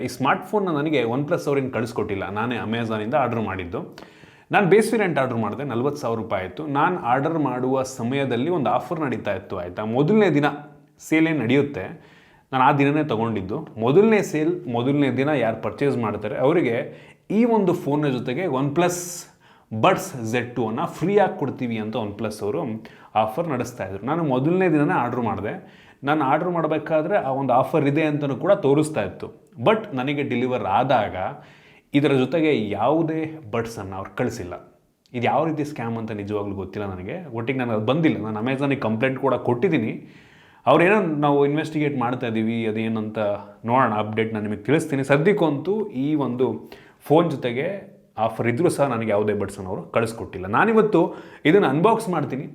ಈ ಸ್ಮಾರ್ಟ್ಫೋನ್ನ ನನಗೆ OnePlus ಅವರೇನು ಕಳಿಸ್ಕೊಟ್ಟಿಲ್ಲ, ನಾನೇ ಅಮೆಝಾನಿಂದ ಆರ್ಡರ್ ಮಾಡಿದ್ದು. ನಾನು ಬೇಸ್ ವೇರಿಯಂಟ್ ಆರ್ಡರ್ ಮಾಡಿದೆ, 40,000 ರೂಪಾಯಿ ಆಯಿತು. ನಾನು ಆರ್ಡರ್ ಮಾಡುವ ಸಮಯದಲ್ಲಿ ಒಂದು ಆಫರ್ ನಡೀತಾ ಇತ್ತು ಆಯಿತಾ. ಮೊದಲನೇ ದಿನ ಸೇಲ್ ಏನು ನಡೆಯುತ್ತೆ, ನಾನು ಆ ದಿನವೇ ತೊಗೊಂಡಿದ್ದು. ಮೊದಲನೇ ದಿನ ಯಾರು ಪರ್ಚೇಸ್ ಮಾಡ್ತಾರೆ ಅವರಿಗೆ ಈ ಒಂದು ಫೋನ್ನ ಜೊತೆಗೆ OnePlus ಬಡ್ಸ್ Z2 ಅನ್ನು ಫ್ರೀಯಾಗಿ ಕೊಡ್ತೀವಿ ಅಂತ OnePlus ಅವರು ಆಫರ್ ನಡೆಸ್ತಾ ಇದ್ರು. ನಾನು ಮೊದಲನೇ ದಿನನೇ ಆರ್ಡ್ರ್ ಮಾಡಿದೆ. ನಾನು ಆರ್ಡ್ರ್ ಮಾಡಬೇಕಾದ್ರೆ ಆ ಒಂದು ಆಫರ್ ಇದೆ ಅಂತಲೂ ಕೂಡ ತೋರಿಸ್ತಾ ಇತ್ತು. ಬಟ್ ನನಗೆ ಡೆಲಿವರ್ ಆದಾಗ ಇದರ ಜೊತೆಗೆ ಯಾವುದೇ ಬಡ್ಸನ್ನು ಅವ್ರು ಕಳಿಸಿಲ್ಲ. ಇದು ಯಾವ ರೀತಿ ಸ್ಕ್ಯಾಮ್ ಅಂತ ನಿಜವಾಗ್ಲೂ ಗೊತ್ತಿಲ್ಲ ನನಗೆ. ಒಟ್ಟಿಗೆ ನನಗೆ ಅದು ಬಂದಿಲ್ಲ. ನಾನು ಅಮೆಝಾನಿಗೆ ಕಂಪ್ಲೇಂಟ್ ಕೂಡ ಕೊಟ್ಟಿದ್ದೀನಿ. ಅವ್ರೇನೋ ನಾವು ಇನ್ವೆಸ್ಟಿಗೇಟ್ ಮಾಡ್ತಾ ಇದ್ದೀವಿ, ಅದೇನಂತ ನೋಡೋಣ, ಅಪ್ಡೇಟ್ ನಾನು ನಿಮಗೆ ತಿಳಿಸ್ತೀನಿ. ಸದ್ಯಕ್ಕಂತೂ ಈ ಒಂದು ಫೋನ್ ಜೊತೆಗೆ ಆಫರ್ ಇದ್ದರೂ ಸಹ ನನಗೆ ಯಾವುದೇ ಬಡ್ಸನ್ನು ಅವರು ಕಳಿಸ್ಕೊಟ್ಟಿಲ್ಲ. ನಾನಿವತ್ತು ಇದನ್ನು ಅನ್ಬಾಕ್ಸ್ ಮಾಡ್ತೀನಿ,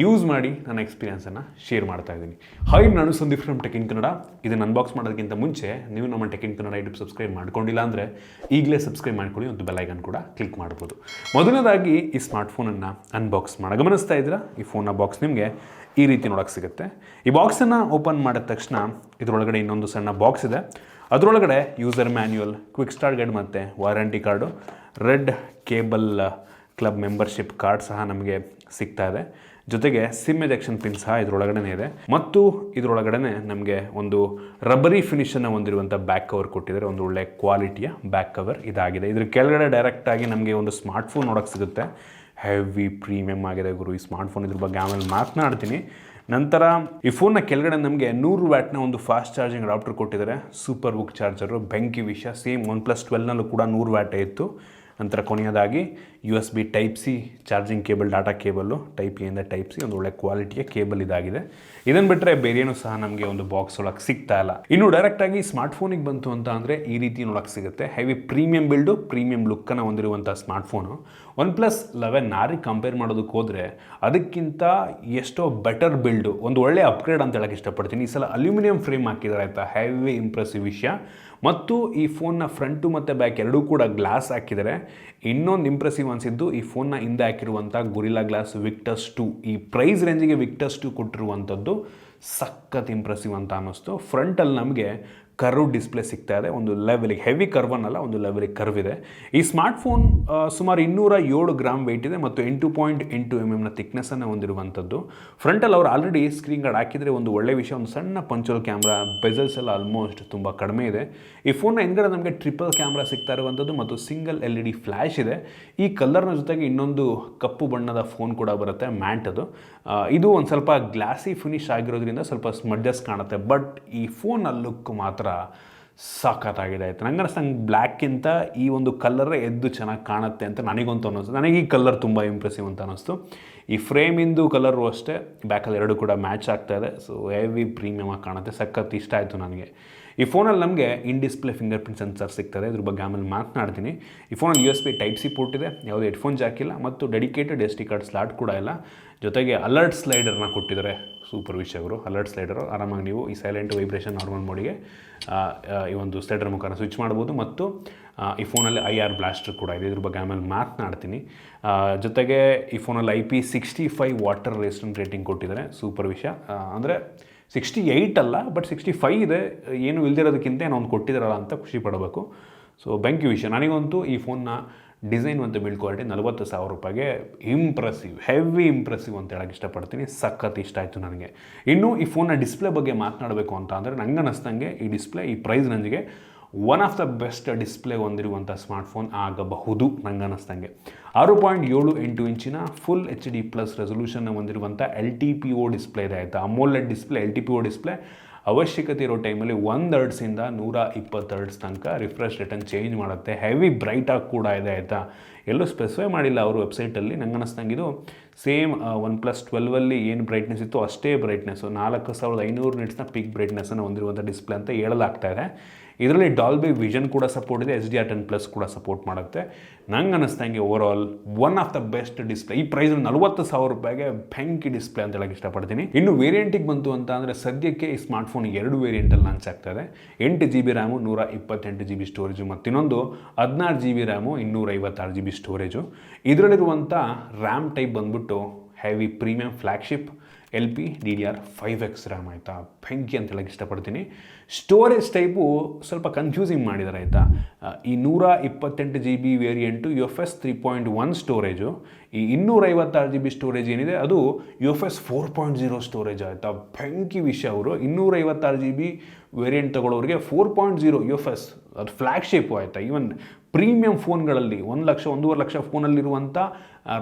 ಯೂಸ್ ಮಾಡಿ ನನ್ನ ಎಕ್ಸ್ಪೀರಿಯನ್ಸನ್ನು ಶೇರ್ ಮಾಡ್ತಾ ಇದ್ದೀನಿ. ಹೈ, ನಾನು Sandeep from tech in Kannada. ಇದನ್ನು ಅನ್ಬಾಕ್ಸ್ ಮಾಡೋದಕ್ಕಿಂತ ಮುಂಚೆ ನೀವು ನಮ್ಮ tech in Kannada YouTube subscribe ಮಾಡ್ಕೊಂಡಿಲ್ಲ ಅಂದರೆ ಈಗಲೇ ಸಬ್ಸ್ಕ್ರೈಬ್ ಮಾಡ್ಕೊಳ್ಳಿ, ಒಂದು ಬೆಲ್ ಐಕಾನ್ ಕೂಡ ಕ್ಲಿಕ್ ಮಾಡ್ಬೋದು. ಮೊದಲನೇದಾಗಿ ಈ ಸ್ಮಾರ್ಟ್ಫೋನನ್ನು ಅನ್ಬಾಕ್ಸ್ ಮಾಡಿ ಗಮನಿಸ್ತಾ ಇದ್ದೀರಾ. ಈ ಫೋನ್ನ ಬಾಕ್ಸ್ ನಿಮಗೆ ಈ ರೀತಿ ನೋಡೋಕ್ಕೆ ಸಿಗುತ್ತೆ. ಈ ಬಾಕ್ಸನ್ನು ಓಪನ್ ಮಾಡಿದ ತಕ್ಷಣ ಇದರೊಳಗಡೆ ಇನ್ನೊಂದು ಸಣ್ಣ ಬಾಕ್ಸ್ ಇದೆ. ಅದರೊಳಗಡೆ user manual, quick start guide ಮತ್ತು warranty card, red cable club membership card ಸಹ ನಮಗೆ ಸಿಗ್ತಾ ಇದೆ. ಜೊತೆಗೆ ಸಿಮ್ ಎಜೆಕ್ಷನ್ ಪಿನ್ ಸಹ ಇದರೊಳಗಡೆ ಇದೆ. ಮತ್ತು ಇದರೊಳಗಡೆ ನಮಗೆ ಒಂದು ರಬ್ಬರಿ ಫಿನಿಷನ್ನು ಹೊಂದಿರುವಂಥ ಬ್ಯಾಕ್ ಕವರ್ ಕೊಟ್ಟಿದ್ದಾರೆ. ಒಂದು ಒಳ್ಳೆ ಕ್ವಾಲಿಟಿಯ ಬ್ಯಾಕ್ ಕವರ್ ಇದಾಗಿದೆ. ಇದ್ರ ಕೆಳಗಡೆ ಡೈರೆಕ್ಟಾಗಿ ನಮಗೆ ಒಂದು ಸ್ಮಾರ್ಟ್ಫೋನ್ ನೋಡೋಕ್ಕೆ ಸಿಗುತ್ತೆ. ಹೆವಿ ಪ್ರೀಮಿಯಮ್ ಆಗಿದೆ ಗುರು ಈ ಸ್ಮಾರ್ಟ್ಫೋನ್. ಇದ್ರ ಬಗ್ಗೆ ಆಮೇಲೆ ಮಾತನಾಡ್ತೀನಿ. ನಂತರ ಈ ಫೋನ್ನ ಕೆಳಗಡೆ ನಮಗೆ 100 ವ್ಯಾಟ್ನ ಒಂದು ಫಾಸ್ಟ್ ಚಾರ್ಜಿಂಗ್ ಅಡಾಪ್ಟರ್ ಕೊಟ್ಟಿದ್ದಾರೆ. ಸೂಪರ್ ಬುಕ್ ಚಾರ್ಜರು, ಬೆಂಕಿ ವಿಷಯ. ಸೇಮ್ OnePlus 12ನಲ್ಲೂ ಕೂಡ 100 ವ್ಯಾಟ್ ಇತ್ತು. ನಂತರ ಕೊನೆಯದಾಗಿ USB Type-C charging cable, data cable Type-A ಇಂದ Type-C, ಒಂದು ಒಳ್ಳೆ ಕ್ವಾಲಿಟಿಯ ಕೇಬಲ್ ಇದಾಗಿದೆ. ಇದನ್ನು ಬಿಟ್ಟರೆ ಬೇರೇನೂ ಸಹ ನಮಗೆ ಒಂದು ಬಾಕ್ಸ್ ಒಳಗೆ ಸಿಗ್ತಾ ಇಲ್ಲ. ಇನ್ನು ಡೈರೆಕ್ಟಾಗಿ ಸ್ಮಾರ್ಟ್ಫೋನಿಗೆ ಬಂತು ಅಂತ ಅಂದರೆ ಈ ರೀತಿ ನೋಡೋಕ್ಕೆ ಸಿಗುತ್ತೆ. ಹೆವಿ ಪ್ರೀಮಿಯಂ ಬಿಲ್ಡು, ಪ್ರೀಮಿಯಂ ಲುಕ್ಕನ್ನು ಹೊಂದಿರುವಂಥ ಸ್ಮಾರ್ಟ್ಫೋನು. OnePlus 11R ಕಂಪೇರ್ ಮಾಡೋದಕ್ಕೆ ಹೋದರೆ ಅದಕ್ಕಿಂತ ಎಷ್ಟೋ ಬೆಟರ್ ಬಿಲ್ಡು, ಒಂದು ಒಳ್ಳೆ ಅಪ್ಗ್ರೇಡ್ ಅಂತ ಹೇಳಕ್ಕೆ ಇಷ್ಟಪಡ್ತೀನಿ. ಈ ಸಲ ಅಲ್ಯೂಮಿನಿಯಂ ಫ್ರೇಮ್ ಹಾಕಿದ್ದಾರೆ ಆಯಿತಾ. ಹೆವಿ ಇಂಪ್ರೆಸಿವ್ ವಿಷಯ. ಮತ್ತು ಈ ಫೋನ್ನ ಫ್ರಂಟು ಮತ್ತು ಬ್ಯಾಕ್ ಎರಡೂ ಕೂಡ ಗ್ಲಾಸ್ ಹಾಕಿದ್ದಾರೆ. ಇನ್ನೊಂದು ಇಂಪ್ರೆಸಿವ್ ಅನಿಸಿದ್ದು ಈ ಫೋನ್ನ ಹಿಂದೆ ಹಾಕಿರುವಂಥ ಗೊರಿಲ್ಲಾ ಗ್ಲಾಸ್ ವಿಕ್ಟಸ್ 2. ಈ ಪ್ರೈಸ್ ರೇಂಜಿಗೆ ವಿಕ್ಟಸ್ 2 ಕೊಟ್ಟಿರುವಂಥದ್ದು ಸಖತ್ ಇಂಪ್ರೆಸಿವ್ ಅಂತ ಅನ್ನಿಸ್ತು. ಫ್ರಂಟಲ್ಲಿ ನಮಗೆ ಕರ್ವ್ ಡಿಸ್ಪ್ಲೇ ಸಿಗ್ತಾ ಇದೆ. ಒಂದು ಲೆವೆಲಿಗೆ, ಹೆವಿ ಕರ್ವ್ ಅನ್ನಲ್ಲ, ಒಂದು ಲೆವೆಲಿಗೆ ಕರ್ವ್ ಇದೆ. ಈ ಸ್ಮಾರ್ಟ್ಫೋನ್ ಸುಮಾರು 207 ಗ್ರಾಮ್ ವೆಯ್ಟ್ ಇದೆ ಮತ್ತು 8.8 mm ಥಿಕ್ನೆಸ್ಸನ್ನು ಹೊಂದಿರುವಂಥದ್ದು. ಫ್ರಂಟಲ್ಲಿ ಅವ್ರು ಆಲ್ರೆಡಿ ಸ್ಕ್ರೀನ್ ಗಾರ್ಡ್ ಹಾಕಿದರೆ ಒಂದು ಒಳ್ಳೆ ವಿಷಯ. ಒಂದು ಸಣ್ಣ ಪಂಚೋಲ್ ಕ್ಯಾಮ್ರಾ, ಬೆಜಲ್ಸ್ ಎಲ್ಲ ಆಲ್ಮೋಸ್ಟ್ ತುಂಬ ಕಡಿಮೆ ಇದೆ. ಈ ಫೋನ್ನ ಹಿಂದ್ಗಡೆ ನಮಗೆ ಟ್ರಿಪಲ್ ಕ್ಯಾಮ್ರಾ ಸಿಗ್ತಾ ಇರುವಂಥದ್ದು ಮತ್ತು ಸಿಂಗಲ್ LED ಫ್ಲ್ಯಾಶ್ ಇದೆ. ಈ ಕಲರ್ನ ಜೊತೆಗೆ ಇನ್ನೊಂದು ಕಪ್ಪು ಬಣ್ಣದ ಫೋನ್ ಕೂಡ ಬರುತ್ತೆ, ಮ್ಯಾಟ್ ಅದು. ಇದು ಒಂದು ಸ್ವಲ್ಪ ಗ್ಲಾಸಿ ಫಿನಿಶ್ ಆಗಿರೋದ್ರಿಂದ ಸ್ವಲ್ಪ ಸ್ಮಡ್ಜಸ್ ಕಾಣುತ್ತೆ. ಬಟ್ ಈ ಫೋನ್ನ ಲುಕ್ ಮಾತ್ರ ಸಾಕತ್ತಾಗಿದೆ ಆಯಿತು. ನಂಗೆ ಅನಿಸ್ತಂಗೆ ಬ್ಲ್ಯಾಕ್ಗಿಂತ ಈ ಒಂದು ಕಲರೇ ಎದ್ದು ಚೆನ್ನಾಗಿ ಕಾಣುತ್ತೆ ಅಂತ ನನಗಂತೂ ಅನ್ನಿಸ್ತು. ನನಗೆ ಈ ಕಲರ್ ತುಂಬ ಇಂಪ್ರೆಸಿವ್ ಅಂತ ಅನ್ನಿಸ್ತು. ಈ ಫ್ರೇಮಿಂದು ಕಲರು ಅಷ್ಟೇ, ಬ್ಯಾಕಲ್ಲಿ ಎರಡು ಕೂಡ ಮ್ಯಾಚ್ ಆಗ್ತಾ ಇದೆ. ಸೊ ಹೆವಿ ಪ್ರೀಮಿಯಮ್ ಆಗಿ ಕಾಣುತ್ತೆ, ಸಖತ್ ಇಷ್ಟ ಆಯಿತು ನನಗೆ. ಈ ಫೋನಲ್ಲಿ ನಮಗೆ ಇನ್ ಡಿಸ್ಪ್ಲೇ ಫಿಂಗರ್ ಪ್ರಿಂಟ್ ಸೆನ್ಸರ್ ಸಿಗ್ತದೆ. ಇದ್ರ ಬಗ್ಗೆ ಆಮೇಲೆ ಮಾತನಾಡ್ತೀನಿ. ಈ ಫೋನಲ್ಲಿ USB Type-C ಪೋರ್ಟ್ ಇದೆ, ಯಾವುದೇ ಹೆಡ್ಫೋನ್ ಜಾಕ್ ಇಲ್ಲ ಮತ್ತು ಡೆಡಿಕೇಟೆಡ್ SD ಕಾರ್ಡ್ ಸ್ಲಾಟ್ ಕೂಡ ಇಲ್ಲ. ಜೊತೆಗೆ ಅಲರ್ಟ್ ಸ್ಲೈಡರ್ನ ಕೊಟ್ಟಿದ್ದಾರೆ. ಸೂಪರ್ ವಿಷಯಗಳು. ಅಲರ್ಟ್ ಸ್ಲೈಡರು ಆರಾಮಾಗಿ ನೀವು ಈ ಸೈಲೆಂಟ್ ವೈಬ್ರೇಷನ್ ನಾರ್ಮಲ್ ಮೋಡಿಗೆ ಈ ಒಂದು ಸ್ಲೈಡರ್ ಮುಖಾನ ಸ್ವಿಚ್ ಮಾಡ್ಬೋದು. ಮತ್ತು ಈ ಫೋನಲ್ಲಿ IR ಬ್ಲಾಸ್ಟರ್ ಕೂಡ ಇದೆ. ಇದ್ರ ಬಗ್ಗೆ ಆಮೇಲೆ ಮಾತನಾಡ್ತೀನಿ. ಜೊತೆಗೆ ಈ ಫೋನಲ್ಲಿ IP65 ವಾಟರ್ ರೆಸಿಸ್ಟೆಂಟ್ ರೇಟಿಂಗ್ ಕೊಟ್ಟಿದ್ದಾರೆ. ಸೂಪರ್ ವಿಷಯ. ಅಂದರೆ 68 ಅಲ್ಲ, ಬಟ್ 65 ಇದೆ. ಏನು ಇಲ್ದಿರೋದಕ್ಕಿಂತ ಏನೋ ಒಂದು ಕೊಟ್ಟಿದ್ದಾರಲ್ಲ ಅಂತ ಖುಷಿ ಪಡಬೇಕು. ಸೊ ಬೆಂಕಿ ವಿಷಯ. ನನಗಂತೂ ಈ ಫೋನ್ನ ಡಿಸೈನ್ ಮತ್ತು ಬಿಲ್ಡ್ ಕ್ವಾಲಿಟಿ 40,000 ರೂಪಾಯಿಗೆ ಇಂಪ್ರೆಸಿವ್, ಹೆವಿ ಇಂಪ್ರೆಸಿವ್ ಅಂತ ಹೇಳಕ್ಕೆ ಇಷ್ಟಪಡ್ತೀನಿ. ಸಖತ್ ಇಷ್ಟ ಆಯಿತು ನನಗೆ. ಇನ್ನು ಈ ಫೋನ್ನ ಡಿಸ್ಪ್ಲೇ ಬಗ್ಗೆ ಮಾತನಾಡಬೇಕು ಅಂತ ಅಂದರೆ ನಂಗೆ ಅನ್ನಿಸ್ದಂಗೆ ಈ ಡಿಸ್ಪ್ಲೇ ಈ ಪ್ರೈಸ್ ರೇಂಜ್ಗೆ one of the best display ಹೊಂದಿರುವಂಥ ಸ್ಮಾರ್ಟ್ಫೋನ್ ಆಗಬಹುದು ನಂಗೆ ಅನ್ನಿಸ್ದಂಗೆ. 6.78 ಇಂಚಿನ ಫುಲ್ HD+ ರೆಸೊಲ್ಯೂಷನ್ ಹೊಂದಿರುವಂಥ LTPO ಡಿಸ್ಪ್ಲೇ ಇದೆ ಆಯಿತಾ. AMOLED display, LTPO display. ಅವಶ್ಯಕತೆ ಇರೋ ಟೈಮಲ್ಲಿ 1 ಹರ್ಟ್ಸಿಂದ 120 ಹರ್ಟ್ಸ್ ತನಕ ರಿಫ್ರೆಶ್ ರೇಟನ್ನು ಚೇಂಜ್ ಮಾಡುತ್ತೆ. ಹೆವಿ ಬ್ರೈಟಾಗಿ ಕೂಡ ಇದೆ ಆಯಿತಾ. ಎಲ್ಲೂ ಸ್ಪೆಸಿಫೈ ಮಾಡಿಲ್ಲ ಅವರು ವೆಬ್ಸೈಟಲ್ಲಿ. ನಂಗೆ ಅನ್ನಿಸ್ದಂಗೆ ಇದು ಸೇಮ್ OnePlus 12ಅಲ್ಲಿ ಏನು ಬ್ರೈಟ್ನೆಸ್ ಇತ್ತು ಅಷ್ಟೇ ಬ್ರೈಟ್ನೆಸ್ಸು, 4500 ನಿಟ್ಸ್ನ ಪೀಕ್ ಬ್ರೈಟ್ನೆಸ್ಸನ್ನು ಹೊಂದಿರುವಂಥ ಡಿಸ್ಪ್ಲೇ ಅಂತ ಹೇಳಲಾಗ್ತಾ ಇದೆ. ಇದರಲ್ಲಿ ಡಾಲ್ಬಿ ವಿಷನ್ ಕೂಡ ಸಪೋರ್ಟ್ ಇದೆ, HDR10+ ಕೂಡ ಸಪೋರ್ಟ್ ಮಾಡುತ್ತೆ. ನಂಗೆ ಅನ್ನಿಸ್ದಂಗೆ overall one of the best display. ಈ ಪ್ರೈಸ್ 40,000 ರೂಪಾಯಿಗೆ ಬೆಂಕಿ ಡಿಸ್ಪ್ಲೇ ಅಂತ ಹೇಳಕ್ಕೆ ಇಷ್ಟಪಡ್ತೀನಿ. ಇನ್ನು ವೇರಿಯಂಟಿಗೆ ಬಂತು ಅಂತ ಅಂದರೆ ಸದ್ಯಕ್ಕೆ ಈ ಸ್ಮಾರ್ಟ್ಫೋನ್ 2 ವೇರಿಯಂಟಲ್ಲಿ ಲಾಂಚ್ ಆಗ್ತಾ ಇದೆ. 8GB ರ್ಯಾಮು, 128GB ಸ್ಟೋರೇಜು ಮತ್ತು ಇನ್ನೊಂದು 16GB ರ್ಯಾಮು, 256GB ಸ್ಟೋರೇಜು. ಇದರಲ್ಲಿರುವಂಥ ರ್ಯಾಮ್ ಟೈಪ್ ಬಂದ್ಬಿಟ್ಟು heavy premium flagship LPDDR5X RAM ಆಯಿತಾ. ಬೆಂಕಿ ಅಂತ ಹೇಳಕ್ಕೆ ಇಷ್ಟಪಡ್ತೀನಿ. ಸ್ಟೋರೇಜ್ ಟೈಪು ಸ್ವಲ್ಪ ಕನ್ಫ್ಯೂಸಿಂಗ್ ಮಾಡಿದ್ದಾರೆ ಆಯಿತಾ. ಈ 128 GB ವೇರಿಯಂಟು UFS 3.1 ಸ್ಟೋರೇಜು, ಈ 256 GB ಸ್ಟೋರೇಜ್ ಏನಿದೆ ಅದು UFS 4.0 ಸ್ಟೋರೇಜ್ ಆಯಿತಾ. ಬೆಂಕಿ ವಿಷಯ. ಅವರು 256 GB ವೇರಿಯಂಟ್ ತಗೊಳ್ಳೋರಿಗೆ 4.0 UFS ಅದು ಫ್ಲ್ಯಾಗ್ಶಿಪ್ಪು ಆಯಿತಾ. ಈವನ್ ಪ್ರೀಮಿಯಂ ಫೋನ್ಗಳಲ್ಲಿ 1 ಲಕ್ಷ 1.5 ಲಕ್ಷ ಫೋನಲ್ಲಿರುವಂಥ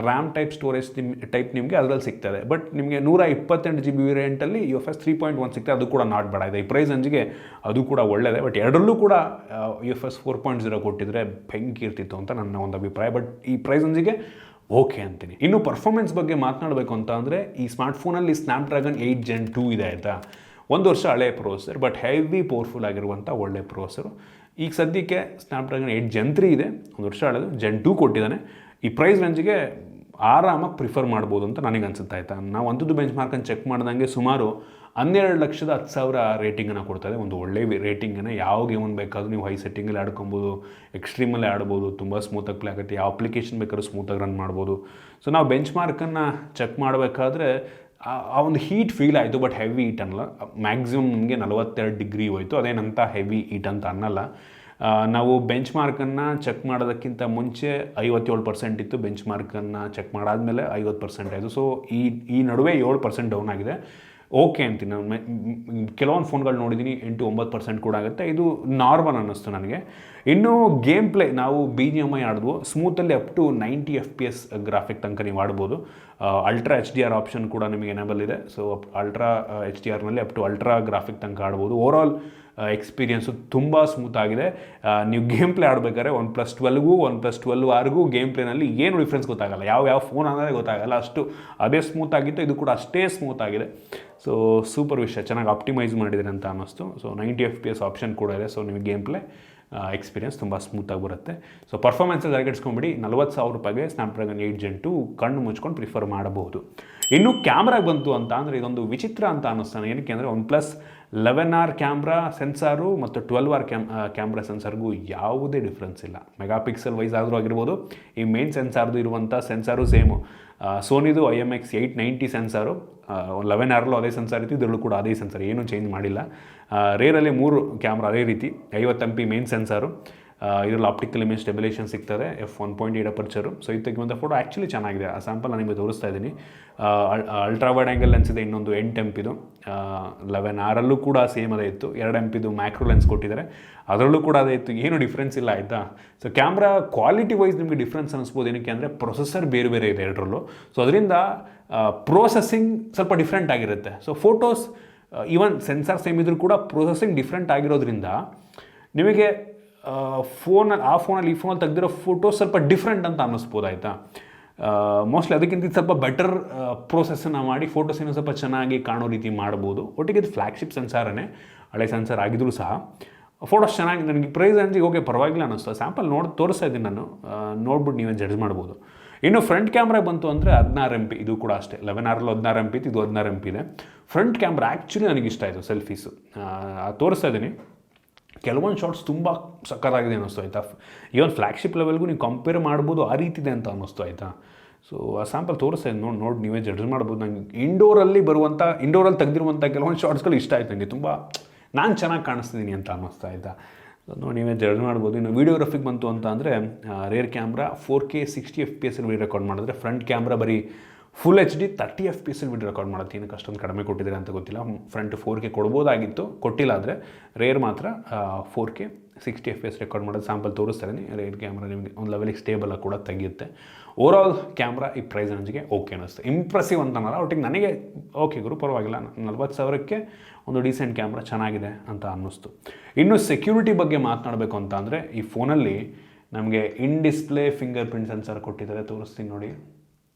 ರ್ಯಾಮ್ ಟೈಪ್ ಸ್ಟೋರೇಜ್ ಟೈಪ್ ನಿಮಗೆ ಅದರಲ್ಲಿ ಸಿಗ್ತದೆ. ಬಟ್ ನಿಮಗೆ 128 GB ವೇರಿಯಂಟಲ್ಲಿ UFS 3.1 ಸಿಗ್ತದೆ, ಅದು ಕೂಡ ನಾಟ್ ಬೇಡ ಇದೆ. ಈ ಪ್ರೈಸ್ ರೇಂಜಿಗೆ ಅದು ಕೂಡ ಒಳ್ಳೆಯದೇ. ಬಟ್ ಎರಡರಲ್ಲೂ ಕೂಡ UFS 4.0 ಕೊಟ್ಟಿದ್ರೆ ಬೆಂಕಿ ಇರ್ತಿತ್ತು ಅಂತ ನನ್ನ ಒಂದು ಅಭಿಪ್ರಾಯ. ಬಟ್ ಈ ಪ್ರೈಸ್ ರೇಂಜಿಗೆ ಓಕೆ ಅಂತೀನಿ. ಇನ್ನು ಪರ್ಫಾರ್ಮೆನ್ಸ್ ಬಗ್ಗೆ ಮಾತನಾಡಬೇಕು ಅಂತ ಅಂದರೆ ಈ ಸ್ಮಾರ್ಟ್ಫೋನಲ್ಲಿ ಸ್ನ್ಯಾಪ್ಡ್ರ್ಯಾಗನ್ 8 Gen 2 ಇದೆ ಆಯಿತಾ. 1 ವರ್ಷ ಹಳೆಯ ಪ್ರೋಸೆಸರ್, ಬಟ್ ಹೆವಿ ಪವರ್ಫುಲ್ ಆಗಿರುವಂಥ ಒಳ್ಳೆ ಪ್ರೋಸೆಸರು. ಈಗ ಸದ್ಯಕ್ಕೆ ಸ್ನ್ಯಾಪ್ಡ್ರ್ಯಾಗನ್ 8 Gen 3 ಇದೆ, 1 ವರ್ಷ ಹಳೆಯದು. Gen 2 ಕೊಟ್ಟಿದ್ದಾನೆ. ಈ ಪ್ರೈಸ್ ರೇಂಜಿಗೆ ಆರಾಮಾಗಿ ಪ್ರಿಫರ್ ಮಾಡ್ಬೋದು ಅಂತ ನನಗೆ ಅನ್ಸುತ್ತೆ ಆಯಿತಾ. ನಾವು ಅಂಥದ್ದು ಬೆಂಚ್ ಮಾರ್ಕನ್ನು ಚೆಕ್ ಮಾಡ್ದಂಗೆ ಸುಮಾರು 12,10,000 ರೇಟಿಂಗನ್ನು ಕೊಡ್ತದೆ. ಒಂದು ಒಳ್ಳೆ ರೇಟಿಂಗನ್ನು. ಯಾವ ಗೇಮನ್ನು ಬೇಕಾದರೂ ನೀವು ಹೈ ಸೆಟ್ಟಿಂಗಲ್ಲಿ ಆಡ್ಕೊಬೋದು, ಎಕ್ಸ್ಟ್ರೀಮಲ್ಲಿ ಆಡ್ಬೋದು, ತುಂಬ ಸ್ಮೂತಾಗಿ ಪ್ಲೇ ಆಗುತ್ತೆ. ಯಾವ ಅಪ್ಲಿಕೇಶನ್ ಬೇಕಾದ್ರೂ ಸ್ಮೂತಾಗಿ ರನ್ ಮಾಡ್ಬೋದು. ಸೊ ನಾವು ಬೆಂಚ್ ಮಾರ್ಕನ್ನು ಚೆಕ್ ಮಾಡಬೇಕಾದ್ರೆ ಆ ಒಂದು ಹೀಟ್ ಫೀಲ್ ಆಯಿತು, ಬಟ್ ಹೆವಿ ಹೀಟ್ ಅನ್ನಲ್ಲ. ಮ್ಯಾಕ್ಸಿಮಮ್ ನಿಮಗೆ 42 ಡಿಗ್ರಿ ಹೋಯಿತು, ಅದೇನಂತ ಹೆವಿ ಹೀಟ್ ಅಂತ ಅನ್ನಲ್ಲ. ನಾವು ಬೆಂಚ್ ಮಾರ್ಕನ್ನು ಚೆಕ್ ಮಾಡೋದಕ್ಕಿಂತ ಮುಂಚೆ 57% ಇತ್ತು, ಬೆಂಚ್ ಮಾರ್ಕನ್ನು ಚೆಕ್ ಮಾಡಾದಮೇಲೆ 50% ಆಯಿತು. ಸೊ ಈ ನಡುವೆ 7% ಡೌನ್ ಆಗಿದೆ. ಓಕೆ ಅಂತೀನಿ. ನಾನು ಕೆಲವೊಂದು ಫೋನ್ಗಳು ನೋಡಿದ್ದೀನಿ 8-9% ಕೂಡ ಆಗುತ್ತೆ. ಇದು ನಾರ್ಮಲ್ ಅನ್ನಿಸ್ತು ನನಗೆ. ಇನ್ನು ಗೇಮ್ ಪ್ಲೇ ನಾವು BGMI ಆಡಿದ್ವು ಸ್ಮೂತಲ್ಲಿ ಅಪ್ ಟು 90 FPS ಗ್ರಾಫಿಕ್ ತನಕ ನೀವು ಆಡ್ಬೋದು. ಅಲ್ಟ್ರಾ HDR ಆಪ್ಷನ್ ಕೂಡ ನಿಮಗೆ ಎನೇಬಲ್ ಇದೆ. ಸೊ ಅಲ್ಟ್ರಾ HDRನಲ್ಲಿ ಅಪ್ ಟು ಅಲ್ಟ್ರಾ ಗ್ರಾಫಿಕ್ ತನಕ ಆಡ್ಬೋದು. ಓವರಾಲ್ ಎಕ್ಸ್ಪೀರಿಯನ್ಸು ತುಂಬ ಸ್ಮೂತಾಗಿದೆ. ನೀವು ಗೇಮ್ ಪ್ಲೇ ಆಡಬೇಕಾದ್ರೆ OnePlus 12ಗೂ OnePlus 12Rಗೂ ಗೇಮ್ ಪ್ಲೇನಲ್ಲಿ ಏನು ಡಿಫ್ರೆನ್ಸ್ ಗೊತ್ತಾಗಲ್ಲ. ಯಾವ ಫೋನ್ ಅನ್ನೋದೇ ಗೊತ್ತಾಗಲ್ಲ. ಅಷ್ಟು ಅದೇ ಸ್ಮೂತಾಗಿತ್ತು, ಇದು ಕೂಡ ಅಷ್ಟೇ ಸ್ಮೂತಾಗಿದೆ. ಸೊ ಸೂಪರ್ ವಿಷಯ, ಚೆನ್ನಾಗಿ ಆಪ್ಟಿಮೈಸ್ ಮಾಡಿದರೆ ಅಂತ ಅನ್ನಿಸ್ತು. ಸೊ 90 FPS ಆಪ್ಷನ್ ಕೂಡ ಇದೆ. ಸೊ ನಿಮಗೆ ಗೇಮ್ ಪ್ಲೇ ಎಕ್ಸ್ಪೀರಿಯನ್ಸ್ ತುಂಬ ಸ್ಮೂತಾಗಿ ಬರುತ್ತೆ. ಸೊ ಪರ್ಫಾರ್ಮೆನ್ಸಲ್ಲಿ ತಲೆಕೆಡಿಸ್ಕೊಂಬಿಡಿ. 40,000 ರೂಪಾಯಿಗೆ ಸ್ನ್ಯಾಪ್ಡ್ರ್ಯಾಗನ್ 8 Gen 2 ಕಣ್ಣು ಮುಚ್ಕೊಂಡು ಪ್ರಿಫರ್ ಮಾಡಬಹುದು. ಇನ್ನು ಕ್ಯಾಮ್ರಾಗೆ ಬಂತು ಅಂತ ಅಂದರೆ ಇದೊಂದು ವಿಚಿತ್ರ ಅಂತ ಅನ್ನಿಸ್ತಾನೆ. ಏನಕ್ಕೆ ಅಂದರೆ OnePlus 11R ಕ್ಯಾಮ್ರಾ ಸೆನ್ಸಾರು ಮತ್ತು 12R ಕ್ಯಾಮ್ರಾ ಸೆನ್ಸಾರ್ಗೂ ಯಾವುದೇ ಡಿಫ್ರೆನ್ಸ್ ಇಲ್ಲ. ಮೆಗಾಪಿಕ್ಸೆಲ್ ವೈಸ್ ಆದರೂ ಆಗಿರ್ಬೋದು. ಈ ಮೇನ್ ಸೆನ್ಸಾರ್ದು ಇರುವಂಥ ಸೆನ್ಸಾರು ಸೇಮು. ಸೋನಿದು IMX 890 ಸೆನ್ಸಾರು 11Rಲ್ಲೂ ಅದೇ ಸೆನ್ಸಾರ್ ಇತ್ತು, ಇದರಲ್ಲೂ ಕೂಡ ಅದೇ ಸೆನ್ಸಾರ್, ಏನೂ ಚೇಂಜ್ ಮಾಡಿಲ್ಲ. ರೇರಲ್ಲಿ 3 ಕ್ಯಾಮ್ರಾ ಅದೇ ರೀತಿ 50 MP ಮೇನ್ ಸೆನ್ಸಾರು. ಇದರಲ್ಲಿ ಆಪ್ಟಿಕಲ್ ಇಮೇಜ್ ಸ್ಟೆಬಿಲೇಷನ್ ಸಿಗ್ತದೆ, f1.8 ಅಪರ್ಚರು. ಸೊ ಇದು ತೆಗೆಯುವಂಥ ಫೋಟೋ ಆ್ಯಕ್ಚುಲಿ ಚೆನ್ನಾಗಿದೆ. ಆ ಸ್ಯಾಂಪಲ್ ನಾನು ನಿಮಗೆ ತೋರಿಸ್ತಾ ಇದ್ದೀನಿ. ಅಲ್ಟ್ರಾ ವೈಡ್ ಆ್ಯಂಗಲ್ ಲೆನ್ಸ್ ಇದೆ, ಇನ್ನೊಂದು 8 MP ಇದು. 11Rಲ್ಲೂ ಕೂಡ ಸೇಮ್ ಅದೇ ಇತ್ತು. 2 MP ಮ್ಯಾಕ್ರೋ ಲೆನ್ಸ್ ಕೊಟ್ಟಿದ್ದಾರೆ, ಅದರಲ್ಲೂ ಕೂಡ ಅದೇ ಇತ್ತು. ಏನು ಡಿಫ್ರೆನ್ಸ್ ಇಲ್ಲ ಆಯಿತಾ. ಸೊ ಕ್ಯಾಮ್ರಾ ಕ್ವಾಲಿಟಿ ವೈಸ್ ನಿಮಗೆ ಡಿಫ್ರೆನ್ಸ್ ಅನ್ನಿಸ್ಬೋದು. ಏನಕ್ಕೆ ಅಂದರೆ ಪ್ರೊಸೆಸರ್ ಬೇರೆ ಬೇರೆ ಇದೆ ಎರಡರಲ್ಲೂ. ಸೊ ಅದರಿಂದ ಪ್ರೋಸೆಸಿಂಗ್ ಸ್ವಲ್ಪ ಡಿಫ್ರೆಂಟ್ ಆಗಿರುತ್ತೆ. So photos even sensor same ಇದ್ರೂ ಕೂಡ ಪ್ರೊಸೆಸಿಂಗ್ ಡಿಫ್ರೆಂಟ್ ಆಗಿರೋದ್ರಿಂದ ನಿಮಗೆ ಫೋನಲ್ಲಿ ಈ ಫೋನಲ್ಲಿ ತೆಗೆದಿರೋ ಫೋಟೋ ಸ್ವಲ್ಪ ಡಿಫ್ರೆಂಟ್ ಅಂತ ಅನ್ನಿಸ್ಬೋದು ಆಯಿತಾ. ಮೋಸ್ಟ್ಲಿ ಅದಕ್ಕಿಂತ ಸ್ವಲ್ಪ ಬೆಟರ್ ಪ್ರೋಸೆಸ್ಸನ್ನು ಮಾಡಿ ಫೋಟೋಸನ್ನು ಸ್ವಲ್ಪ ಚೆನ್ನಾಗಿ ಕಾಣೋ ರೀತಿ ಮಾಡ್ಬೋದು. ಒಟ್ಟಿಗೆ ಇದು ಫ್ಲ್ಯಾಗ್ಶಿಪ್ ಸೆನ್ಸಾರೇ, ಹಳೆ ಸೆನ್ಸಾರ್ ಆಗಿದ್ರೂ ಸಹ ಫೋಟೋಸ್ ಚೆನ್ನಾಗಿ ನನಗೆ ಪ್ರೈಸ್ ರೇಂಜಿಗೆ ಓಕೆ ಪರವಾಗಿಲ್ಲ ಅನ್ನಿಸ್ತು. ಸ್ಯಾಂಪಲ್ ತೋರಿಸ್ತಾ ಇದ್ದೀನಿ ನಾನು, ನೋಡ್ಬಿಟ್ಟು ನೀವೇ ಜಡ್ಜ್ ಮಾಡ್ಬೋದು. ಇನ್ನು ಫ್ರಂಟ್ ಕ್ಯಾಮ್ರಾ ಬಂತು ಅಂದರೆ 16 MP. ಇದು ಕೂಡ ಅಷ್ಟೇ 11Rಲ್ಲೂ 16 MP ಇತ್ತು, ಇದು 16 MP ಇದೆ. ಫ್ರಂಟ್ ಕ್ಯಾಮ್ರಾ ಆ್ಯಕ್ಚುಲಿ ನನಗೆ ಇಷ್ಟ ಆಯಿತು. ಸೆಲ್ಫೀಸು ತೋರಿಸ್ತಾ ಇದ್ದೀನಿ. ಕೆಲವೊಂದು ಶಾರ್ಟ್ಸ್ ತುಂಬ ಸಕ್ಕತ್ತಾಗಿದೆ ಅನ್ನಿಸ್ತು ಆಯಿತಾ. ಈವನ್ ಫ್ಲ್ಯಾಗ್ಶಿಪ್ ಲೆವೆಲ್ಗೂ ನೀವು ಕಂಪೇರ್ ಮಾಡ್ಬೋದು, ಆ ರೀತಿ ಇದೆ ಅಂತ ಅನ್ನಿಸ್ತು ಆಯಿತಾ. ಸೊ ಆ ಸ್ಯಾಂಪಲ್ ತೋರಿಸ್ತಾ ಇದ್ದೀನಿ, ನೋಡಿ ನೀವೇ ಜಡ್ಜ್ ಮಾಡ್ಬೋದು. ನಂಗೆ ಇಂಡೋರಲ್ಲಿ ತೆಗೆದಿರುವಂಥ ಕೆಲವೊಂದು ಶಾರ್ಟ್ಸ್ಗಳು ಇಷ್ಟ ಆಯಿತು. ನನಗೆ ತುಂಬ ನಾನು ಚೆನ್ನಾಗಿ ಕಾಣಿಸ್ತಿದ್ದೀನಿ ಅಂತ ಅನ್ನಿಸ್ತಾ ಆಯಿತಾ. ನೋಡಿ ನೀವೇ ಜಡ್ಜ್ ಮಾಡ್ಬೋದು. ಇನ್ನು ವೀಡಿಯೋಗ್ರಫಿಗೆ ಬಂತು ಅಂತ ಅಂದರೆ rare camera 4K 60 FPS video record ಮಾಡಿದ್ರೆ, ಫ್ರಂಟ್ ಕ್ಯಾಮ್ರಾ ಬರೀ full HD 30 FPS video record ಮಾಡುತ್ತೆ. ಏನಕ್ಕೆ ಅಷ್ಟೊಂದು ಕಡಿಮೆ ಕೊಟ್ಟಿದ್ದಾರೆ ಅಂತ ಗೊತ್ತಿಲ್ಲ. ಫ್ರಂಟ್ 4K ಕೊಡ್ಬೋದಾಗಿತ್ತು, ಕೊಟ್ಟಿಲ್ಲ. ಆದರೆ ರೇರ್ ಮಾತ್ರ 4K 60 FPS ರೆಕಾರ್ಡ್ ಮಾಡೋದು ಸ್ಯಾಂಪಲ್ ತೋರಿಸ್ತಾ ಇದ್ದೀನಿ. ರೇರ್ ಕ್ಯಾಮ್ರಾ ನಿಮಗೆ ಒಂದು ಲೆವೆಲಿಗೆ ಸ್ಟೇಬಲ್ ಕೂಡ ತೆಗೆಯುತ್ತೆ. ಓವರಾಲ್ ಕ್ಯಾಮ್ರಾ ಈ ಪ್ರೈಸ್ ರೇಂಜ್ಗೆ ಓಕೆ ಅನ್ನಿಸ್ತು. ಇಂಪ್ರೆಸಿವ್ ಅಂತನಲ್ಲ, ಒಟ್ಟಿಗೆ ನನಗೆ ಓಕೆ ಗುರು ಪರವಾಗಿಲ್ಲ. 40,000ಕ್ಕೆ ಒಂದು ಡೀಸೆಂಟ್ ಕ್ಯಾಮ್ರಾ ಚೆನ್ನಾಗಿದೆ ಅಂತ ಅನ್ನಿಸ್ತು. ಇನ್ನು ಸೆಕ್ಯೂರಿಟಿ ಬಗ್ಗೆ ಮಾತನಾಡಬೇಕು ಅಂತ ಅಂದರೆ ಈ ಫೋನಲ್ಲಿ ನಮಗೆ ಇನ್ ಡಿಸ್ಪ್ಲೇ ಫಿಂಗರ್ ಪ್ರಿಂಟ್ ಸೆನ್ಸರ್ ಕೊಟ್ಟಿದ್ದಾರೆ. ತೋರಿಸ್ತೀನಿ ನೋಡಿ,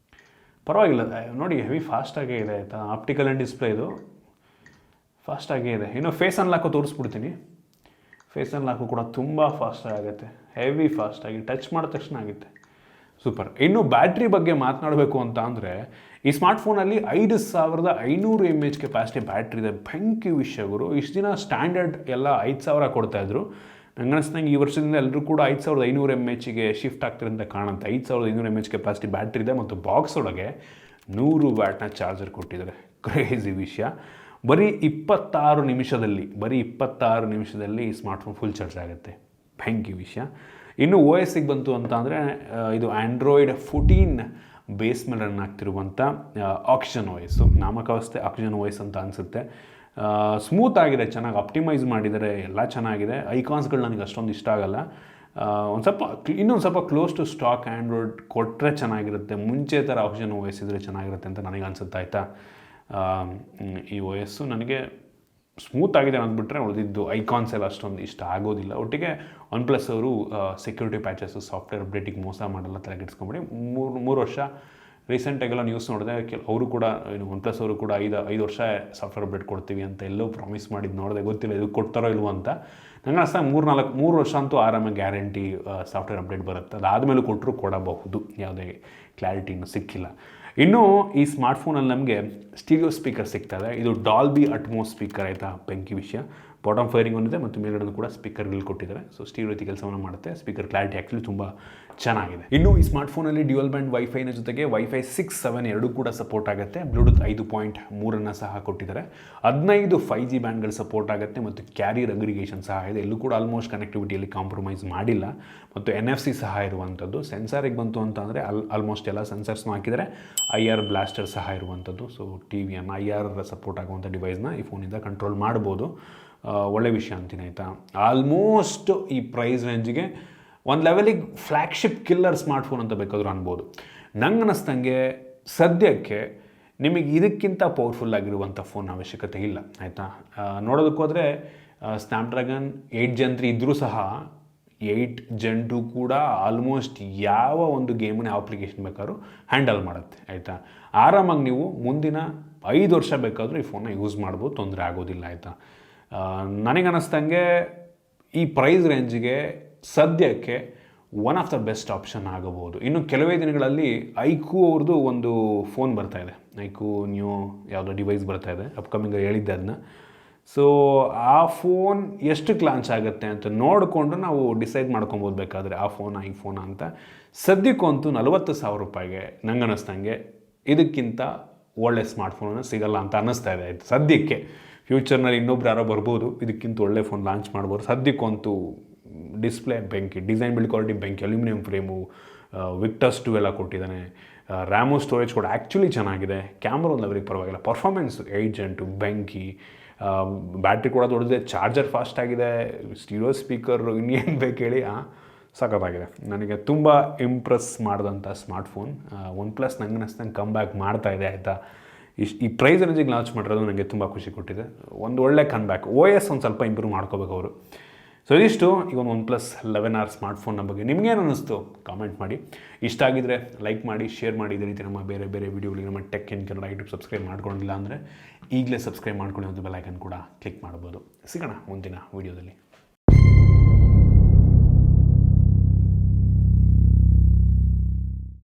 ಪರವಾಗಿಲ್ಲ ನೋಡಿ, ಹೆವಿ ಫಾಸ್ಟಾಗೇ ಇದೆ ಆಯಿತಾ. ಆಪ್ಟಿಕಲ್ ಆ್ಯಂಡ್ ಡಿಸ್ಪ್ಲೇ ಇದು ಫಾಸ್ಟಾಗೇ ಇದೆ. ಇನ್ನು ಫೇಸ್ ಅನ್ಲಾಕು ತೋರಿಸ್ಬಿಡ್ತೀನಿ. ಫೇಸ್ ಅನ್ಲಾಕು ಕೂಡ ತುಂಬ ಫಾಸ್ಟಾಗಿ ಆಗುತ್ತೆ, ಹೆವಿ ಫಾಸ್ಟಾಗಿ ಟಚ್ ಮಾಡಿದ ತಕ್ಷಣ ಆಗುತ್ತೆ. ಸೂಪರ್. ಇನ್ನು ಬ್ಯಾಟ್ರಿ ಬಗ್ಗೆ ಮಾತನಾಡಬೇಕು ಅಂತ ಅಂದರೆ ಈ ಸ್ಮಾರ್ಟ್ಫೋನಲ್ಲಿ 5500 mAh ಕೆಪಾಸಿಟಿ ಬ್ಯಾಟ್ರಿ ಇದೆ. ಬೆಂಕಿ ವಿಷಯ ಗುರು. ಇಷ್ಟು ದಿನ ಸ್ಟ್ಯಾಂಡರ್ಡ್ ಎಲ್ಲ 5000 ಕೊಡ್ತಾಯಿದ್ರು. ನಂಗೆ ಅನಿಸ್ದಂಗೆ ಈ ವರ್ಷದಿಂದ ಎಲ್ಲರೂ ಕೂಡ 5500 mAhಗೆ ಶಿಫ್ಟ್ ಆಗ್ತಿರಂತ ಕಾಣುತ್ತೆ. 5500 mAh ಕೆಪಾಸಿಟಿ ಬ್ಯಾಟ್ರಿ ಇದೆ ಮತ್ತು ಬಾಕ್ಸ್ ಒಳಗೆ 100 ವ್ಯಾಟ್ನ ಚಾರ್ಜರ್ ಕೊಟ್ಟಿದ್ದಾರೆ. ಕ್ರೇಜಿ ವಿಷಯ. ಬರೀ 26 ನಿಮಿಷದಲ್ಲಿ ಈ ಸ್ಮಾರ್ಟ್ಫೋನ್ ಫುಲ್ ಚಾರ್ಜ್ ಆಗುತ್ತೆ. ಬೆಂಕಿ ವಿಷಯ. ಇನ್ನು ಓ ಎಸ್ಸಿಗೆ ಬಂತು ಅಂತ ಅಂದರೆ ಇದು ಆ್ಯಂಡ್ರಾಯ್ಡ್ 14 ಬೇಸ್ ಮೇಲೆ ರನ್ ಆಗ್ತಿರುವಂಥ ಆಕ್ಸಿಜನ್ ಓ ಎಸ್ಸು, ನಾಮಕಾವಸ್ಥೆ ಆಕ್ಸಿಜನ್ ಓ ಎಸ್ ಅಂತ ಅನಿಸುತ್ತೆ. ಸ್ಮೂತ್ ಆಗಿದೆ, ಚೆನ್ನಾಗಿ ಆಪ್ಟಿಮೈಸ್ ಮಾಡಿದರೆ, ಎಲ್ಲ ಚೆನ್ನಾಗಿದೆ. ಐಕಾನ್ಸ್ಗಳು ನನಗೆ ಅಷ್ಟೊಂದು ಇಷ್ಟ ಆಗಲ್ಲ. ಇನ್ನೊಂದು ಸ್ವಲ್ಪ ಕ್ಲೋಸ್ ಟು ಸ್ಟಾಕ್ ಆ್ಯಂಡ್ರಾಯ್ಡ್ ಕೊಟ್ಟರೆ ಚೆನ್ನಾಗಿರುತ್ತೆ, ಮುಂಚೆ ಥರ ಆಪ್ಷನ್ ಓ ಎಸ್ ಇದ್ದರೆ ಚೆನ್ನಾಗಿರುತ್ತೆ ಅಂತ ನನಗೆ ಅನಿಸುತ್ತೆ. ಆಯಿತಾ, ಈ ಓ ಎಸ್ಸು ನನಗೆ ಸ್ಮೂತ್ ಆಗಿದೆ ಅಂದ್ಬಿಟ್ರೆ ಉಳಿದಿದ್ದು ಐಕಾನ್ಸ್ ಎಲ್ಲ ಅಷ್ಟೊಂದು ಇಷ್ಟ ಆಗೋದಿಲ್ಲ. ಒಟ್ಟಿಗೆ OnePlus ಅವರು ಸೆಕ್ಯೂರಿಟಿ ಪ್ಯಾಚಸ್ಸು, ಸಾಫ್ಟ್ವೇರ್ ಅಪ್ಡೇಟಿಗೆ ಮೋಸ ಮಾಡಲ್ಲ, ತಲೆಗೆಡ್ಸ್ಕೊಂಬಿಡಿ. 3 ವರ್ಷ ರೀಸೆಂಟಾಗೆಲ್ಲ ನ್ಯೂಸ್ ನೋಡಿದೆ, ಅವರು ಕೂಡ OnePlus ಅವರು ಕೂಡ 5 ವರ್ಷ ಸಾಫ್ಟ್ವೇರ್ ಅಪ್ಡೇಟ್ ಕೊಡ್ತೀವಿ ಅಂತ ಎಲ್ಲೋ ಪ್ರಾಮಿಸ್ ಮಾಡಿದ್ದು ನೋಡಿದೆ. ಗೊತ್ತಿಲ್ಲ ಇದು ಕೊಡ್ತಾರೋ ಇಲ್ವೋ ಅಂತ. ನಂಗೆ ಅನಿಸ್ತಾ 3 ವರ್ಷ ಅಂತೂ ಆರಾಮಾಗಿ ಗ್ಯಾರಂಟಿ ಸಾಫ್ಟ್ವೇರ್ ಅಪ್ಡೇಟ್ ಬರುತ್ತೆ. ಅದಾದಮೇಲೆ ಕೊಟ್ಟರು ಕೊಡಬಹುದು, ಯಾವುದೇ ಕ್ಲಾರಿಟಿ ಇನ್ನೂ ಸಿಕ್ಕಿಲ್ಲ. ಇನ್ನು ಈ ಸ್ಮಾರ್ಟ್ಫೋನಲ್ಲಿ ನಮಗೆ ಸ್ಟೀರಿಯೋ ಸ್ಪೀಕರ್ ಸಿಗ್ತದೆ. ಇದು ಡಾಲ್ಬಿ ಅಟ್ಮೋಸ್ ಸ್ಪೀಕರ್, ಆಯಿತಾ, ಬೆಂಕಿ ವಿಷಯ. ಬಾಟಮ್ ಫೈರಿಂಗ್ ಒಂದಿದೆ ಮತ್ತು ಮೇಲ್ಗಡೆ ಕೂಡ ಸ್ಪೀಕರ್ಗಳು ಕೊಟ್ಟಿದ್ದಾರೆ. ಸೊ ಸ್ಟೀರಿಯೋ ರೀತಿ ಕೆಲಸವನ್ನು ಮಾಡುತ್ತೆ. ಸ್ಪೀಕರ್ ಕ್ಲಾರಿಟಿ ಆ್ಯಕ್ಚುಲಿ ತುಂಬ ಚೆನ್ನಾಗಿದೆ. ಇನ್ನು ಈ ಸ್ಮಾರ್ಟ್ಫೋನಲ್ಲಿ ಡ್ಯುಯಲ್ ಬ್ಯಾಂಡ್ ವೈಫೈನ ಜೊತೆಗೆ ವೈಫೈ 6, 7 ಎರಡೂ ಕೂಡ ಸಪೋರ್ಟ್ ಆಗುತ್ತೆ. ಬ್ಲೂಟೂತ್ 5.3 ಸಹ ಕೊಟ್ಟಿದ್ದಾರೆ. 15 5G ಬ್ಯಾಂಡ್ಗಳು ಸಪೋರ್ಟ್ ಆಗುತ್ತೆ ಮತ್ತು ಕ್ಯಾರಿಯರ್ ಅಗ್ರಿಗೇಷನ್ ಸಹ ಇದೆ. ಎಲ್ಲೂ ಕೂಡ ಆಲ್ಮೋಸ್ಟ್ ಕನೆಕ್ಟಿವಿಟಿಯಲ್ಲಿ ಕಾಂಪ್ರಮೈಸ್ ಮಾಡಿಲ್ಲ. ಮತ್ತು NFC ಸಹ ಇರುವಂಥದ್ದು. ಸೆನ್ಸಾರಿಗೆ ಬಂತು ಅಂತ ಅಂದರೆ ಆಲ್ಮೋಸ್ಟ್ ಎಲ್ಲ ಸೆನ್ಸರ್ಸ್ನೂ ಹಾಕಿದರೆ. IR ಬ್ಲಾಸ್ಟರ್ ಸಹ ಇರುವಂಥದ್ದು. ಸೊ ಟಿವಿಯನ್ನು IR ಸಪೋರ್ಟ್ ಆಗುವಂಥ ಡಿವೈಸ್ನ ಈ ಫೋನಿಂದ ಕಂಟ್ರೋಲ್ ಮಾಡ್ಬೋದು. ಒಳ್ಳೆ ವಿಷಯ ಅಂತೀನಿ, ಆಯಿತಾ. ಆಲ್ಮೋಸ್ಟ್ ಈ ಪ್ರೈಸ್ ರೇಂಜಿಗೆ ಒಂದು ಲೆವೆಲಿಗೆ ಫ್ಲ್ಯಾಗ್ಶಿಪ್ ಕಿಲ್ಲರ್ ಸ್ಮಾರ್ಟ್ಫೋನ್ ಅಂತ ಬೇಕಾದರೂ ಅನ್ಬೋದು. ನಂಗೆ ಅನ್ನಿಸ್ದಂಗೆ ಸದ್ಯಕ್ಕೆ ನಿಮಗೆ ಇದಕ್ಕಿಂತ ಪವರ್ಫುಲ್ ಆಗಿರುವಂಥ ಫೋನ್ ಅವಶ್ಯಕತೆ ಇಲ್ಲ, ಆಯಿತಾ. ನೋಡೋದಕ್ಕೆ ಹೋದರೆ ಸ್ನ್ಯಾಪ್ಡ್ರ್ಯಾಗನ್ 8 Gen 3 ಇದ್ದರೂ ಸಹ 8 Gen 2 ಕೂಡ ಆಲ್ಮೋಸ್ಟ್ ಯಾವ ಒಂದು ಗೇಮನ್ನ ಅಪ್ಲಿಕೇಶನ್ ಬೇಕಾದ್ರೂ ಹ್ಯಾಂಡಲ್ ಮಾಡುತ್ತೆ, ಆಯಿತಾ. ಆರಾಮಾಗಿ ನೀವು ಮುಂದಿನ 5 ವರ್ಷ ಬೇಕಾದರೂ ಈ ಫೋನ್ನ ಯೂಸ್ ಮಾಡ್ಬೋದು, ತೊಂದರೆ ಆಗೋದಿಲ್ಲ, ಆಯಿತಾ. ನನಗೆ ಅನ್ನಿಸ್ದಂಗೆ ಈ ಪ್ರೈಸ್ ರೇಂಜಿಗೆ ಸದ್ಯಕ್ಕೆ one of the best option ಆಗಬಹುದು. ಇನ್ನು ಕೆಲವೇ ದಿನಗಳಲ್ಲಿ ಐಕ್ಯೂ ಅವ್ರದ್ದು ಒಂದು ಫೋನ್ ಬರ್ತಾಯಿದೆ. ಐಕ್ಯೂ ನ್ಯೂ ಯಾವುದೋ ಡಿವೈಸ್ ಬರ್ತಾಯಿದೆ, ಅಪ್ಕಮಿಂಗ್ ಹೇಳಿದ್ದೆ ಅದನ್ನ. ಸೊ ಆ ಫೋನ್ ಎಷ್ಟಕ್ಕೆ ಲಾಂಚ್ ಆಗುತ್ತೆ ಅಂತ ನೋಡಿಕೊಂಡು ನಾವು ಡಿಸೈಡ್ ಮಾಡ್ಕೊಬೋದು ಬೇಕಾದರೆ ಆ ಫೋನಾ ಈ ಫೋನಾ ಅಂತ. ಸದ್ಯಕ್ಕಂತೂ 40,000 ರೂಪಾಯಿಗೆ ನಂಗೆ ಅನ್ನಿಸ್ದಂಗೆ ಇದಕ್ಕಿಂತ ಒಳ್ಳೆ ಸ್ಮಾರ್ಟ್ಫೋನನ್ನು ಸಿಗಲ್ಲ ಅಂತ ಅನ್ನಿಸ್ತಾ ಇದೆ, ಆಯಿತು. ಸದ್ಯಕ್ಕೆ ಫ್ಯೂಚರ್ನಲ್ಲಿ ಇನ್ನೊಬ್ರು ಯಾರೋ ಬರ್ಬೋದು, ಇದಕ್ಕಿಂತ ಒಳ್ಳೆ ಫೋನ್ ಲಾಂಚ್ ಮಾಡ್ಬೋದು. ಸದ್ಯಕ್ಕಂತೂ ಡಿಸ್ಪ್ಲೇ ಬೆಂಕಿ, ಡಿಸೈನ್ ಬಿಲ್ಡ್ ಕ್ವಾಲಿಟಿ ಬೆಂಕಿ, ಅಲ್ಯೂಮಿನಿಯಂ ಫ್ರೇಮು, ವಿಕ್ಟರ್ಸ್ 2 ಎಲ್ಲ ಕೊಟ್ಟಿದ್ದಾನೆ. ರ್ಯಾಮು ಸ್ಟೋರೇಜ್ ಕೂಡ ಆ್ಯಕ್ಚುಲಿ ಚೆನ್ನಾಗಿದೆ. ಕ್ಯಾಮ್ರಾ ಒಂದು ಲೆವೆಲಿಗೆ ಪರವಾಗಿಲ್ಲ. ಪರ್ಫಾರ್ಮೆನ್ಸ್ 8 Gen 2 ಬೆಂಕಿ. ಬ್ಯಾಟ್ರಿ ಕೂಡ ದೊಡ್ಡದಿದೆ, ಚಾರ್ಜರ್ ಫಾಸ್ಟ್ ಆಗಿದೆ, ಸ್ಟೀರಿಯೋ ಸ್ಪೀಕರು, ಇನ್ನೇನು ಬೇಕು ಹೇಳಿ, ಸಖತ್ತಾಗಿದೆ. ನನಗೆ ತುಂಬ ಇಂಪ್ರೆಸ್ ಮಾಡಿದಂಥ ಸ್ಮಾರ್ಟ್ಫೋನ್. OnePlus ನಂಗೆ ಅನ್ನಿಸ್ದಂಗೆ ಕಮ್ ಬ್ಯಾಕ್ ಮಾಡ್ತಾ ಇದೆ, ಆಯಿತಾ. ಈ ಪ್ರೈಸ್ ರೇಂಜಿಗೆ ಲಾಂಚ್ ಮಾಡಿರೋದು ನನಗೆ ತುಂಬ ಖುಷಿ ಕೊಟ್ಟಿದೆ. ಒಂದು ಒಳ್ಳೆ ಕಮ್ ಬ್ಯಾಕ್. OS ಒಂದು ಸ್ವಲ್ಪ ಇಂಪ್ರೂವ್ ಮಾಡ್ಕೋಬೇಕು ಅವರು. ಸೊ ಇದಿಷ್ಟು ಈಗ ಒಂದು OnePlus 11R ಸ್ಮಾರ್ಟ್ಫೋನ್ನ ಬಗ್ಗೆ ನಿಮಗೇನು ಅನ್ನಿಸ್ತು ಕಾಮೆಂಟ್ ಮಾಡಿ. ಇಷ್ಟ ಆಗಿದ್ದರೆ ಲೈಕ್ ಮಾಡಿ, ಶೇರ್ ಮಾಡಿ. ಇದೇ ರೀತಿ ನಮ್ಮ ಬೇರೆ ಬೇರೆ ವೀಡಿಯೋಗಳಿಗೆ ನಮ್ಮ tech in Kannada YouTube subscribe ಮಾಡ್ಕೊಂಡಿಲ್ಲ ಅಂದರೆ ಈಗಲೇ ಸಬ್ಸ್ಕ್ರೈಬ್ ಮಾಡ್ಕೊಳ್ಳಿ, ಒಂದು ಬೆಲ್ ಐಕನ್ ಕೂಡ ಕ್ಲಿಕ್ ಮಾಡ್ಬೋದು. ಸಿಗೋಣ ಮುಂದಿನ ವೀಡಿಯೋದಲ್ಲಿ.